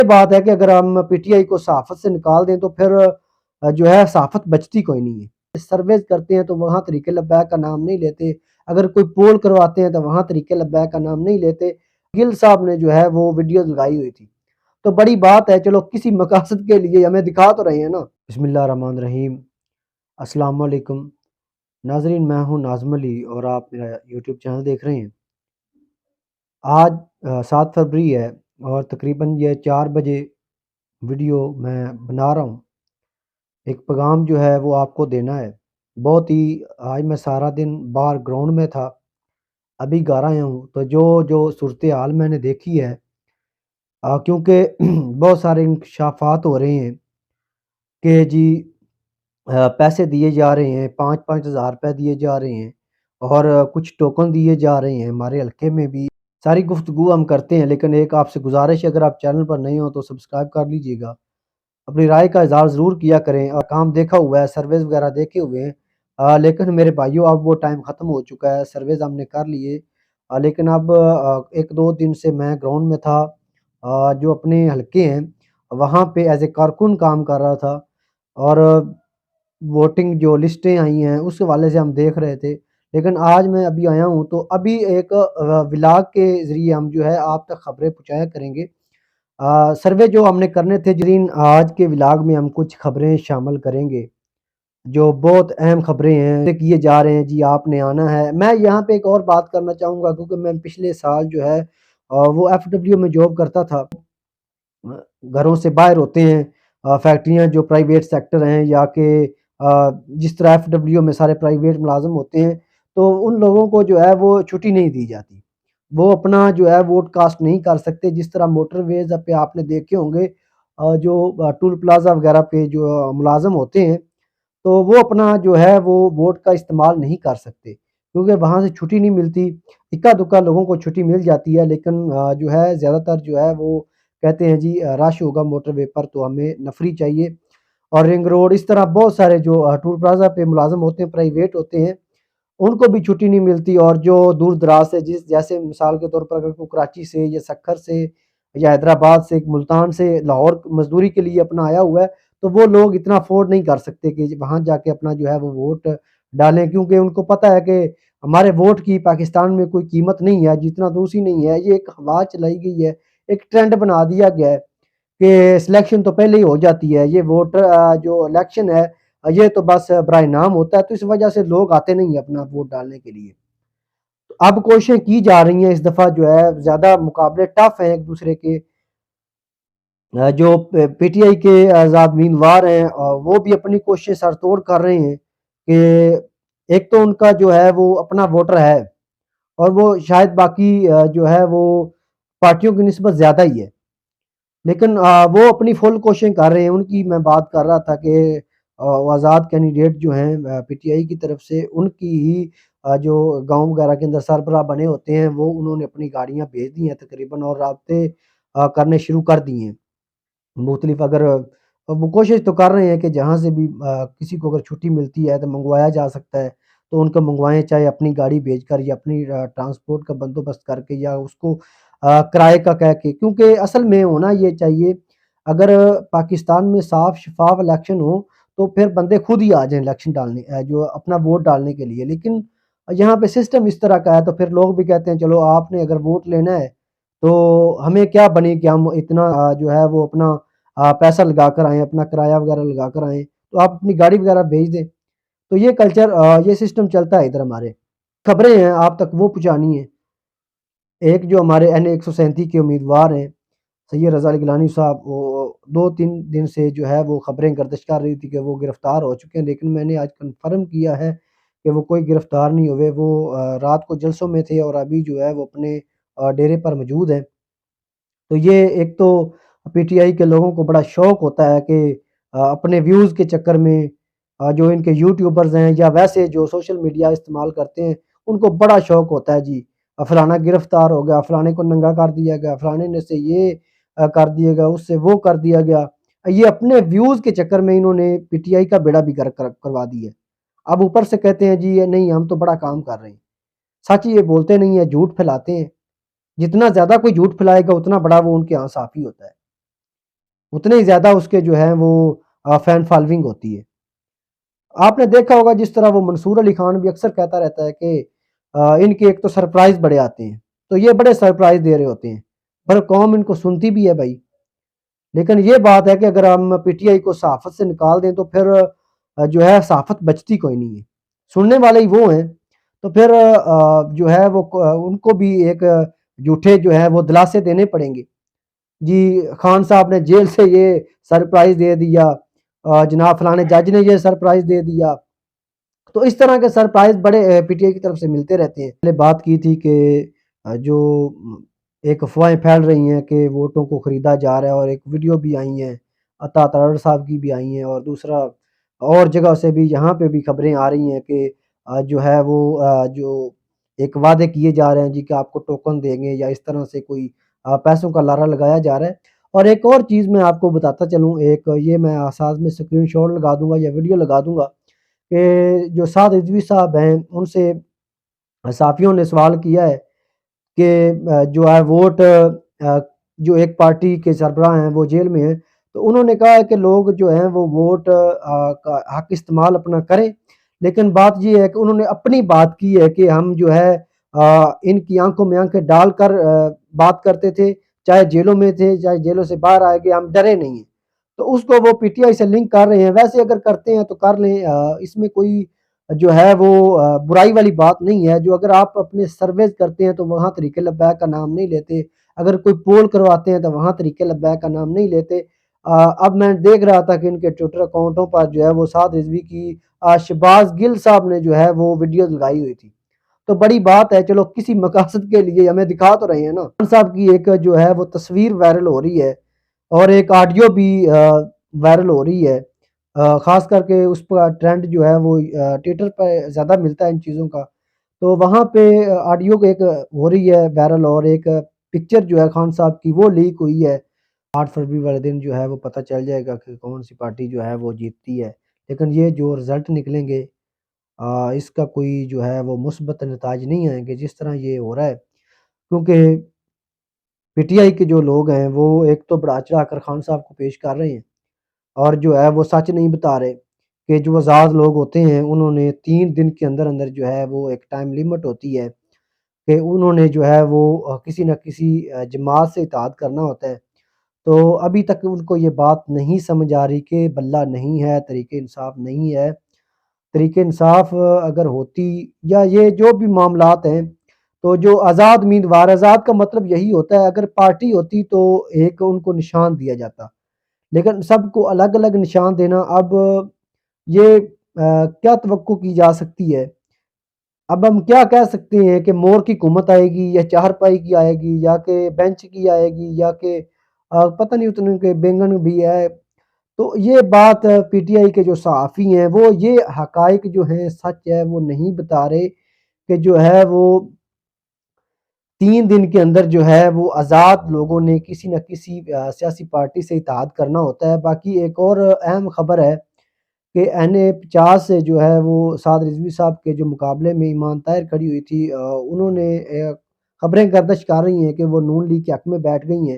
یہ بات ہے کہ اگر ہم پی ٹی آئی کو صحافت سے نکال دیں تو پھر جو ہے صحافت بچتی کوئی نہیں ہے. سرویز کرتے ہیں تو وہاں طریق لبیک کا نام نہیں لیتے، اگر کوئی پول کرواتے ہیں تو وہاں طریق لبیک کا نام نہیں لیتے. گل صاحب نے جو ہے وہ ویڈیوز لگائی ہوئی تھی تو بڑی بات ہے، چلو کسی مقاصد کے لیے ہمیں دکھا تو رہے ہیں نا. بسم اللہ الرحمن الرحیم. السلام علیکم ناظرین، میں ہوں ناظم علی اور آپ میرا یوٹیوب چینل دیکھ رہے ہیں. آج 7 فروری ہے اور تقریباً یہ 4 بجے ویڈیو میں بنا رہا ہوں. ایک پیغام جو ہے وہ آپ کو دینا ہے. بہت ہی آج میں سارا دن باہر گراؤنڈ میں تھا، ابھی گھر آیا ہوں تو جو صورتحال میں نے دیکھی ہے، کیونکہ بہت سارے انکشافات ہو رہے ہیں کہ جی پیسے دیے جا رہے ہیں، 5,000 روپے دیے جا رہے ہیں اور کچھ ٹوکن دیے جا رہے ہیں. ہمارے حلقے میں بھی ساری گفتگو ہم کرتے ہیں، لیکن ایک آپ سے گزارش ہے، اگر آپ چینل پر نہیں ہو تو سبسکرائب کر لیجئے گا، اپنی رائے کا اظہار ضرور کیا کریں. اور کام دیکھا ہوا ہے، سرویز وغیرہ دیکھے ہوئے ہیں، لیکن میرے بھائیوں اب وہ ٹائم ختم ہو چکا ہے. سرویز ہم نے کر لیے، لیکن اب 1-2 دن سے میں گراؤنڈ میں تھا، جو اپنے حلقے ہیں وہاں پہ ایز اے کارکن کام کر رہا تھا، اور ووٹنگ جو لسٹیں آئی ہیں اس حوالے سے ہم دیکھ رہے تھے. لیکن آج میں ابھی آیا ہوں تو ابھی ایک ولاگ کے ذریعے ہم جو ہے آپ تک خبریں پہنچایا کریں گے. سروے جو ہم نے کرنے تھے جرین، آج کے ولاگ میں ہم کچھ خبریں شامل کریں گے جو بہت اہم خبریں ہیں کیے جا رہے ہیں. جی آپ نے آنا ہے. میں یہاں پہ ایک اور بات کرنا چاہوں گا، کیونکہ میں پچھلے سال جو ہے وہ ایف ڈبلیو میں جاب کرتا تھا. گھروں سے باہر ہوتے ہیں فیکٹریاں جو پرائیویٹ سیکٹر ہیں، یا کہ جس طرح ایف ڈبلیو میں سارے پرائیویٹ ملازم ہوتے ہیں، تو ان لوگوں کو جو ہے وہ چھٹی نہیں دی جاتی، وہ اپنا جو ہے ووٹ کاسٹ نہیں کر سکتے. جس طرح موٹر ویز پہ آپ نے دیکھے ہوں گے جو ٹول پلازا وغیرہ پہ جو ملازم ہوتے ہیں، تو وہ اپنا جو ہے وہ ووٹ کا استعمال نہیں کر سکتے، کیونکہ وہاں سے چھٹی نہیں ملتی. اکا دکا لوگوں کو چھٹی مل جاتی ہے، لیکن جو ہے زیادہ تر جو ہے وہ کہتے ہیں جی رش ہوگا موٹر وے پر تو ہمیں نفری چاہیے. اور رنگ روڈ، اس طرح بہت سارے جو ٹول پلازا پہ ملازم ہوتے ہیں، پرائیویٹ ہوتے ہیں، ان کو بھی چھٹی نہیں ملتی. اور جو دور دراز سے، جیسے مثال کے طور پر اگر کوئی کراچی سے یا سکھر سے یا حیدرآباد سے، ملتان سے لاہور مزدوری کے لیے اپنا آیا ہوا ہے، تو وہ لوگ اتنا افورڈ نہیں کر سکتے کہ وہاں جا کے اپنا جو ہے وہ ووٹ ڈالیں، کیونکہ ان کو پتہ ہے کہ ہمارے ووٹ کی پاکستان میں کوئی قیمت نہیں ہے، جتنا دوسری نہیں ہے. یہ ایک ہوا چلائی گئی ہے، ایک ٹرینڈ بنا دیا گیا ہے کہ سلیکشن تو پہلے ہی ہو جاتی ہے، یہ ووٹر جو الیکشن ہے یہ تو بس برائے نام ہوتا ہے، تو اس وجہ سے لوگ آتے نہیں ہیں اپنا ووٹ ڈالنے کے لیے. اب کوششیں کی جا رہی ہیں، اس دفعہ جو ہے زیادہ مقابلے ٹف ہیں ایک دوسرے کے. جو پی ٹی آئی کے آزاد امیدوار ہیں وہ بھی اپنی کوششیں سر توڑ کر رہے ہیں کہ ایک تو ان کا جو ہے وہ اپنا ووٹر ہے، اور وہ شاید باقی جو ہے وہ پارٹیوں کی نسبت زیادہ ہی ہے، لیکن وہ اپنی فل کوششیں کر رہے ہیں. ان کی میں بات کر رہا تھا کہ وہ آزاد کینڈیڈیٹ جو ہیں پی ٹی آئی کی طرف سے، ان کی ہی جو گاؤں وغیرہ کے اندر سربراہ بنے ہوتے ہیں، وہ انہوں نے اپنی گاڑیاں بھیج دی ہیں تقریباً، اور رابطے کرنے شروع کر دیے ہیں مختلف. اگر وہ کوشش تو کر رہے ہیں کہ جہاں سے بھی کسی کو اگر چھٹی ملتی ہے تو منگوایا جا سکتا ہے تو ان کو منگوائیں، چاہے اپنی گاڑی بھیج کر یا اپنی ٹرانسپورٹ کا بندوبست کر کے، یا اس کو کرائے کا کہہ کے. کیونکہ اصل میں ہونا یہ چاہیے، اگر پاکستان میں صاف شفاف الیکشن ہو تو پھر بندے خود ہی آ جائیں الیکشن ڈالنے، جو اپنا ووٹ ڈالنے کے لیے. لیکن یہاں پہ سسٹم اس طرح کا ہے تو پھر لوگ بھی کہتے ہیں چلو آپ نے اگر ووٹ لینا ہے تو ہمیں کیا بنے کہ ہم اتنا جو ہے وہ اپنا پیسہ لگا کر آئیں، اپنا کرایہ وغیرہ لگا کر آئیں، تو آپ اپنی گاڑی وغیرہ بھیج دیں. تو یہ کلچر، یہ سسٹم چلتا ہے ادھر. ہمارے خبریں ہیں آپ تک وہ پہنچانی ہیں. ایک جو ہمارے N137 کے امیدوار ہیں سید رضا علی گیلانی صاحب، وہ 2-3 دن سے جو ہے وہ خبریں گردش کر رہی تھی کہ وہ گرفتار ہو چکے ہیں، لیکن میں نے آج کنفرم کیا ہے کہ وہ کوئی گرفتار نہیں ہوئے. وہ رات کو جلسوں میں تھے اور ابھی جو ہے وہ اپنے ڈیرے پر موجود ہیں. تو یہ ایک تو پی ٹی آئی کے لوگوں کو بڑا شوق ہوتا ہے کہ اپنے ویوز کے چکر میں جو ان کے یوٹیوبرز ہیں یا ویسے جو سوشل میڈیا استعمال کرتے ہیں، ان کو بڑا شوق ہوتا ہے جی فلانا گرفتار ہو گیا، فلانے کو ننگا کر دیا گیا، فلانے نے سے یہ کر دیا گیا، اس سے وہ کر دیا گیا. یہ اپنے ویوز کے چکر میں انہوں نے پی ٹی آئی کا بیڑا بھی کروا دی ہے. اب اوپر سے کہتے ہیں جی یہ نہیں، ہم تو بڑا کام کر رہے ہیں. سچ یہ بولتے نہیں ہیں، جھوٹ پھیلاتے ہیں. جتنا زیادہ کوئی جھوٹ پھیلائے گا اتنا بڑا وہ ان کے ہاں صافی ہوتا ہے. اتنے ہی زیادہ اس کے جو ہیں وہ فین فالوئنگ ہوتی ہے۔ آپ نے دیکھا ہوگا جس طرح وہ منصور علی خان بھی اکثر کہتا رہتا ہے کہ ان کے ایک تو سرپرائز بڑے آتے ہیں، تو یہ بڑے سرپرائز دے رہے ہوتے ہیں، پر قوم ان کو سنتی بھی ہے بھائی۔ لیکن یہ بات ہے کہ اگر ہم پی ٹی آئی کو صحافت سے نکال دیں تو پھر جو ہے صحافت بچتی کوئی نہیں ہے، سننے والے ہی وہ ہیں، تو پھر جو ہے وہ ان کو بھی ایک جھوٹے جو ہے وہ دلاسے دینے پڑیں گے۔ جی خان صاحب نے جیل سے یہ سرپرائز دے دیا، جناب فلانے جج نے یہ سرپرائز دے دیا، تو اس طرح کے سرپرائز بڑے پی ٹی آئی کی طرف سے ملتے رہتے ہیں۔ پہلے بات کی تھی کہ جو ایک افواہیں پھیل رہی ہیں کہ ووٹوں کو خریدا جا رہا ہے، اور ایک ویڈیو بھی آئی ہیں عطا ترڑ صاحب کی بھی آئی ہیں، اور دوسرا اور جگہ سے بھی یہاں پہ بھی خبریں آ رہی ہیں کہ جو ہے وہ جو ایک وعدے کیے جا رہے ہیں جی کہ آپ کو ٹوکن دیں گے، یا اس طرح سے کوئی پیسوں کا لارا لگایا جا رہا ہے۔ اور ایک اور چیز میں آپ کو بتاتا چلوں، ایک یہ میں ساتھ میں اسکرین شاٹ لگا دوں گا یا ویڈیو لگا دوں گا کہ جو سعد رضوی صاحب ہیں ان سے صحافیوں نے سوال کیا ہے کہ جو ہے ووٹ جو ایک پارٹی کے سربراہ ہیں وہ جیل میں ہیں، تو انہوں نے کہا ہے کہ لوگ جو ہیں وہ ووٹ کا حق استعمال اپنا کریں، لیکن بات یہ ہے کہ انہوں نے اپنی بات کی ہے کہ ہم جو ہے ان کی آنکھوں میں آنکھیں ڈال کر بات کرتے تھے، چاہے جیلوں میں تھے چاہے جیلوں سے باہر آئے گئے، ہم ڈرے نہیں ہیں۔ تو اس کو وہ پی ٹی آئی سے لنک کر رہے ہیں، ویسے اگر کرتے ہیں تو کر لیں، اس میں کوئی جو ہے وہ برائی والی بات نہیں ہے۔ جو اگر آپ اپنے سرویز کرتے ہیں تو وہاں طریق لبیک کا نام نہیں لیتے، اگر کوئی پول کرواتے ہیں تو وہاں طریق لبیک کا نام نہیں لیتے۔ اب میں دیکھ رہا تھا کہ ان کے ٹویٹر اکاؤنٹوں پر جو ہے وہ سعد رضوی کی شہباز گل صاحب نے جو ہے وہ ویڈیوز لگائی ہوئی تھی، تو بڑی بات ہے، چلو کسی مقاصد کے لیے ہمیں دکھا تو رہے ہیں نا۔ خان صاحب کی ایک جو ہے وہ تصویر وائرل ہو رہی ہے، اور ایک آڈیو بھی وائرل ہو رہی ہے، خاص کر کے اس پر ٹرینڈ جو ہے وہ ٹویٹر پہ زیادہ ملتا ہے ان چیزوں کا، تو وہاں پہ آڈیو ایک ہو رہی ہے وائرل، اور ایک پکچر جو ہے خان صاحب کی وہ لیک ہوئی ہے۔ 8 فروری والے دن جو ہے وہ پتہ چل جائے گا کہ کون سی پارٹی جو ہے وہ جیتتی ہے، لیکن یہ جو رزلٹ نکلیں گے اس کا کوئی جو ہے وہ مثبت نتائج نہیں آئیں گے جس طرح یہ ہو رہا ہے، کیونکہ پی ٹی آئی کے جو لوگ ہیں وہ ایک تو بڑھا چڑھا کر خان صاحب کو پیش کر رہے ہیں، اور جو ہے وہ سچ نہیں بتا رہے کہ جو آزاد لوگ ہوتے ہیں انہوں نے 3 دن کے اندر اندر جو ہے وہ ایک ٹائم لیمٹ ہوتی ہے کہ انہوں نے جو ہے وہ کسی نہ کسی جماعت سے اتحاد کرنا ہوتا ہے، تو ابھی تک ان کو یہ بات نہیں سمجھ آ رہی کہ بلہ نہیں ہے، طریق انصاف نہیں ہے۔ طریق انصاف اگر ہوتی، یا یہ جو بھی معاملات ہیں، تو جو آزاد امیدوار، آزاد کا مطلب یہی ہوتا ہے، اگر پارٹی ہوتی تو ایک ان کو نشان دیا جاتا، لیکن سب کو الگ الگ نشان دینا، اب یہ کیا توقع کی جا سکتی ہے؟ اب ہم کیا کہہ سکتے ہیں کہ مور کی حکومت آئے گی، یا چار پائی کی آئے گی، یا کہ بینچ کی آئے گی، یا کہ پتہ نہیں اتنے کے بینگن بھی ہے؟ تو یہ بات پی ٹی آئی کے جو صحافی ہیں وہ یہ حقائق جو ہیں سچ ہے وہ نہیں بتا رہے کہ جو ہے وہ 3 دن کے اندر جو ہے وہ آزاد لوگوں نے کسی نہ کسی سیاسی پارٹی سے اتحاد کرنا ہوتا ہے۔ باقی ایک اور اہم خبر ہے کہ این اے 50 سے جو ہے وہ سعد رضوی صاحب کے جو مقابلے میں ایمان طاہر کھڑی ہوئی تھی، انہوں نے خبریں گردش کر رہی ہیں کہ وہ نون لیگ کے حق میں بیٹھ گئی ہیں،